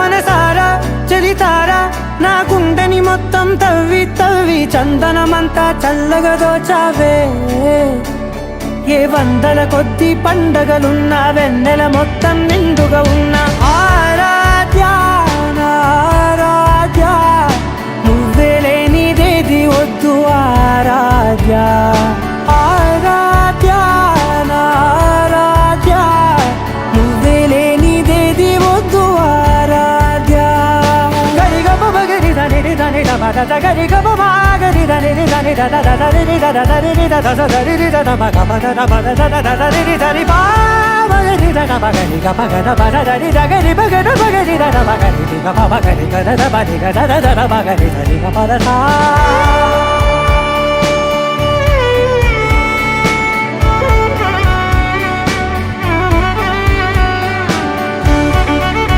మనసారా చలితారా నా గుండెని మొత్తం తవ్వి తవ్వి చందనమంతా చల్లగా దోచావే ఏ వందల కొద్ది పండగలున్నా వెన్నెల మొత్తం నిండుగా ఉన్న ఆరాధ్యా నా ఆరాధ్యా నువ్వే లేనిదేది వద్దు ఆరాధ్యా ఆరాధ్యా నా ఆరాధ్యా నువ్వే లేనిదేది వద్దు ఆరాధ్యా గరిగమ మగరి దని దని దమ దద గరిగమ మాగరి దని దని దద దద రి దద దరి రి దద దరి రి దద మగ మగ దమ దద దద రి దరి బా మగరి దద మగరి గ మగ దమ దరి దగరి మగ మగరి దద మగరి గ మగరి గ దద బరి గ దద దద మగరి దరి గ పద సా